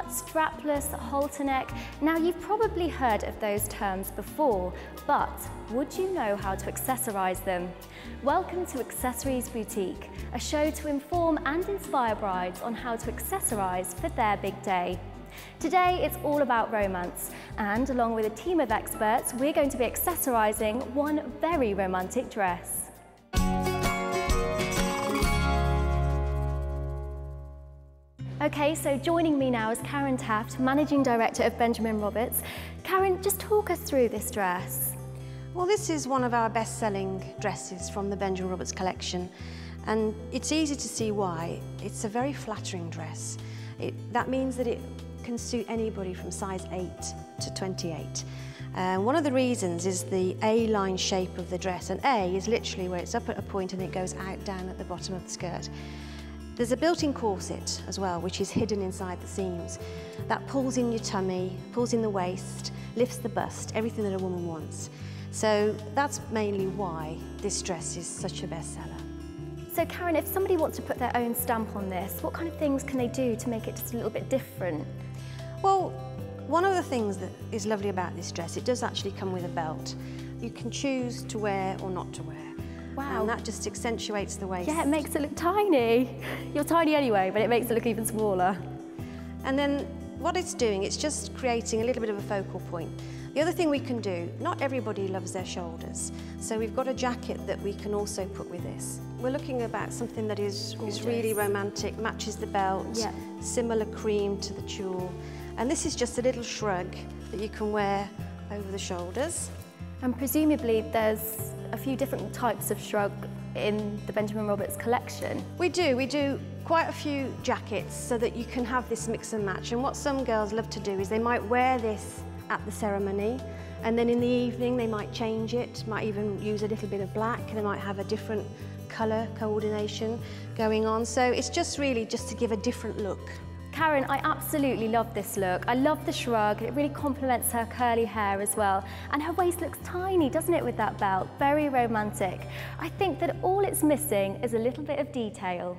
strapless, halter neck. Now you've probably heard of those terms before, but would you know how to accessorize them? Welcome to Accessories Boutique, a show to inform and inspire brides on how to accessorize for their big day. Today it's all about romance, and along with a team of experts, we're going to be accessorizing one very romantic dress. Okay, so joining me now is Karen Taft, Managing Director of Benjamin Roberts. Karen, just talk us through this dress. Well, this is one of our best-selling dresses from the Benjamin Roberts collection, and it's easy to see why. It's a very flattering dress. That means that it can suit anybody from size 8 to 28. One of the reasons is the A-line shape of the dress, and A is literally where it's up at a point and it goes out down at the bottom of the skirt. There's a built-in corset as well, which is hidden inside the seams. That pulls in your tummy, pulls in the waist, lifts the bust, everything that a woman wants. So that's mainly why this dress is such a bestseller. So Karen, if somebody wants to put their own stamp on this, what kind of things can they do to make it just a little bit different? Well, one of the things that is lovely about this dress, it does actually come with a belt. You can choose to wear or not to wear. Wow. And that just accentuates the waist. Yeah, it makes it look tiny. You're tiny anyway, but it makes it look even smaller. And then what it's doing, it's just creating a little bit of a focal point. The other thing we can do, not everybody loves their shoulders, so we've got a jacket that we can also put with this. We're looking about something that is really romantic, matches the belt, similar cream to the tulle. And this is just a little shrug that you can wear over the shoulders. And presumably there's a few different types of shrug in the Benjamin Roberts collection. We do quite a few jackets so that you can have this mix and match. And what some girls love to do is they might wear this at the ceremony, and then in the evening they might change it, might even use a little bit of black, and they might have a different colour coordination going on. So it's just really just to give a different look. Karen, I absolutely love this look. I love the shrug. It really complements her curly hair as well. And her waist looks tiny, doesn't it, with that belt? Very romantic. I think that all it's missing is a little bit of detail.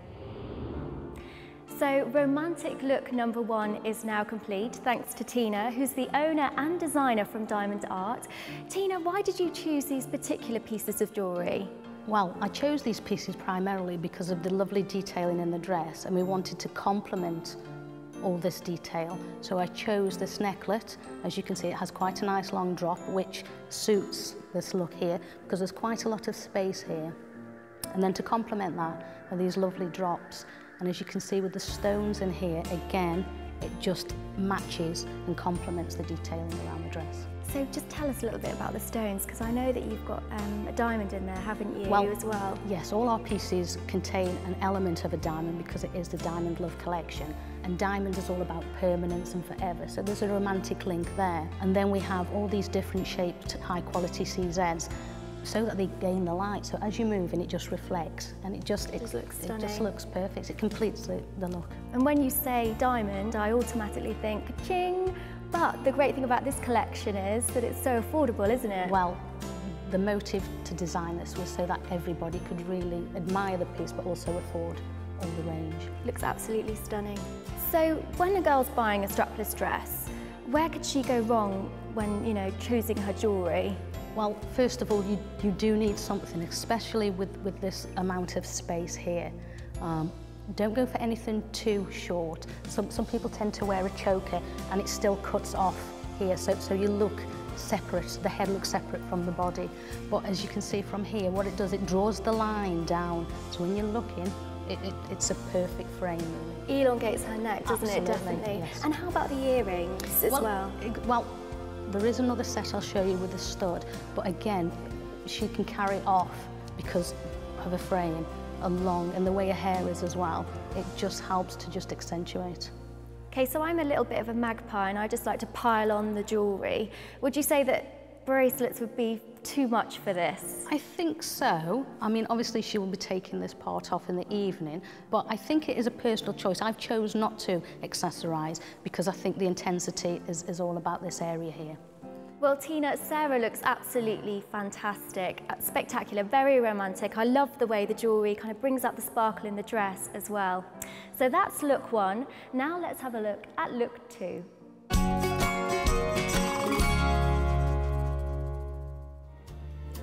So romantic look number 1 is now complete, thanks to Tina, who's the owner and designer from Diamond Art. Tina, why did you choose these particular pieces of jewellery? Well, I chose these pieces primarily because of the lovely detailing in the dress, and we wanted to complement all this detail. So I chose this necklet. As you can see, it has quite a nice long drop, which suits this look here because there's quite a lot of space here. And then to complement that are these lovely drops. And as you can see with the stones in here, again, it just matches and complements the detailing around the dress. So just tell us a little bit about the stones, because I know that you've got a diamond in there, haven't you, as well? Yes, all our pieces contain an element of a diamond because it is the Diamond Love collection. And diamond is all about permanence and forever, so there's a romantic link there. And then we have all these different shaped high-quality CZs so that they gain the light. So as you move in, it just reflects, and it just looks perfect. It completes the look. And when you say diamond, I automatically think ka-ching. But the great thing about this collection is that it's so affordable, isn't it? Well, the motive to design this was so that everybody could really admire the piece but also afford all the range. Looks absolutely stunning. So when a girl's buying a strapless dress, where could she go wrong when, choosing her jewellery? Well, first of all, you do need something, especially with this amount of space here. Don't go for anything too short. Some people tend to wear a choker and it still cuts off here, so you look separate, the head looks separate from the body. But as you can see from here, what it does, it draws the line down. So when you're looking, it's a perfect frame, really. Elongates her neck, doesn't it? Definitely. Yes. And how about the earrings as well? Well, there is another set I'll show you with a stud, but again, she can carry off because of a frame along, and the way her hair is as well. It just helps to just accentuate. Okay, so I'm a little bit of a magpie and I just like to pile on the jewellery. Would you say that bracelets would be too much for this? I think so. I mean, obviously she will be taking this part off in the evening, but I think it is a personal choice. I've chosen not to accessorise because I think the intensity is all about this area here. Well, Tina, Sarah looks absolutely fantastic, spectacular, very romantic. I love the way the jewellery kind of brings up the sparkle in the dress as well. So that's look 1. Now let's have a look at look 2.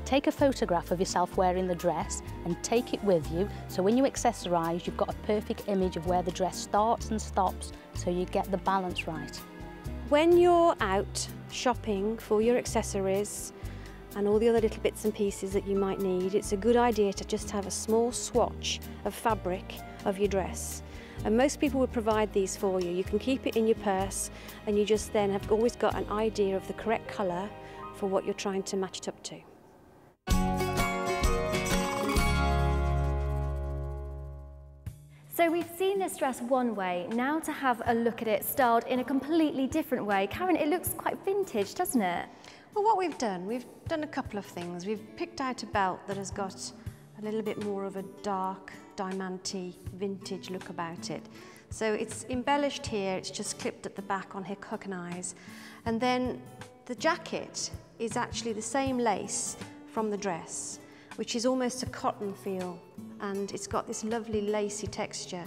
Take a photograph of yourself wearing the dress and take it with you, so when you accessorise, you've got a perfect image of where the dress starts and stops, so you get the balance right. When you're out shopping for your accessories and all the other little bits and pieces that you might need, it's a good idea to just have a small swatch of fabric of your dress. And most people would provide these for you. You can keep it in your purse, and you just then have always got an idea of the correct colour for what you're trying to match it up to. So we've seen this dress one way, now to have a look at it styled in a completely different way. Karen, it looks quite vintage, doesn't it? Well, what we've done a couple of things. We've picked out a belt that has got a little bit more of a dark, diamanty, vintage look about it. So it's embellished here, it's just clipped at the back on hook and eyes. And then the jacket is actually the same lace from the dress, which is almost a cotton feel, and it's got this lovely lacy texture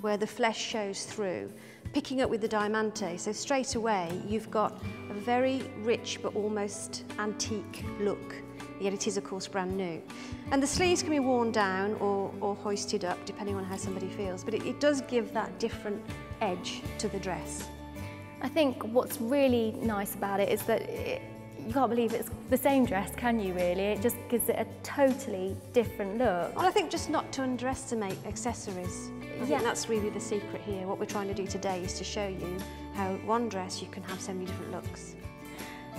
where the flesh shows through, picking up with the diamante. So straight away you've got a very rich but almost antique look, yet it is of course brand new. And the sleeves can be worn down or hoisted up depending on how somebody feels, but it does give that different edge to the dress. I think what's really nice about it is that you can't believe it's the same dress, can you really? It just gives it a totally different look. Well, I think just not to underestimate accessories. I think that's really the secret here. What we're trying to do today is to show you how one dress you can have so many different looks.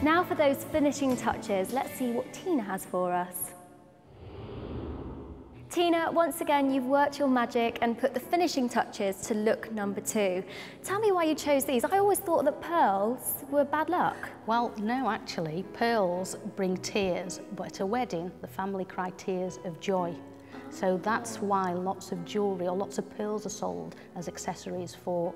Now for those finishing touches, let's see what Tina has for us. Tina, once again, you've worked your magic and put the finishing touches to look number 2. Tell me why you chose these. I always thought that pearls were bad luck. Well, no, actually, pearls bring tears, but at a wedding, the family cry tears of joy. So that's why lots of jewellery or lots of pearls are sold as accessories for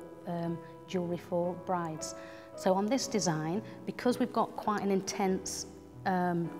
jewellery for brides. So on this design, because we've got quite an intense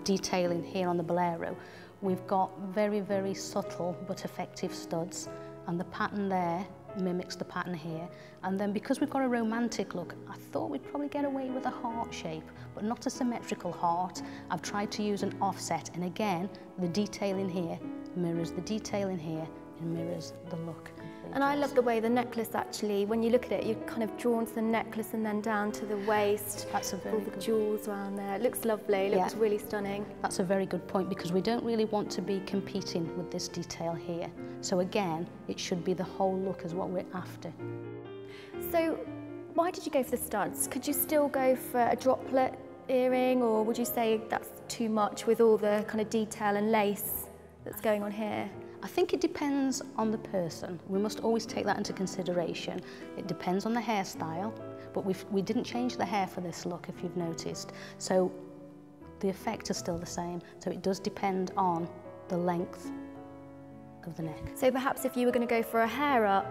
detailing here on the bolero, we've got very, very subtle but effective studs, and the pattern there mimics the pattern here. And then because we've got a romantic look, I thought we'd probably get away with a heart shape, but not a symmetrical heart. I've tried to use an offset, and again, the detailing here mirrors the detailing here and mirrors the look. And I love the way the necklace actually, when you look at it, you're kind of drawn to the necklace and then down to the waist. That's a very all the jewels around there. It looks lovely, it looks really stunning. That's a very good point, because we don't really want to be competing with this detail here. So again, it should be the whole look as what we're after. So why did you go for the studs? Could you still go for a droplet earring, or would you say that's too much with all the kind of detail and lace that's going on here? I think it depends on the person. We must always take that into consideration. It depends on the hairstyle, but we didn't change the hair for this look, if you've noticed. So the effect is still the same. So it does depend on the length of the neck. So perhaps if you were going to go for a hair up,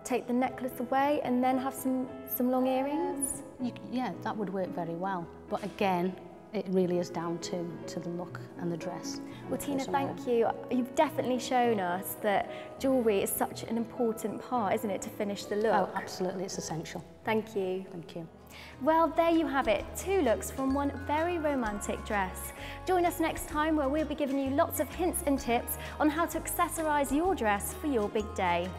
take the necklace away and then have some long earrings? Yeah, that would work very well. But again, it really is down to the look and the dress. Well, Tina, thank you. You've definitely shown us that jewellery is such an important part, isn't it, to finish the look? Oh, absolutely, it's essential. Thank you. Thank you. Well, there you have it, 2 looks from one very romantic dress. Join us next time where we'll be giving you lots of hints and tips on how to accessorise your dress for your big day.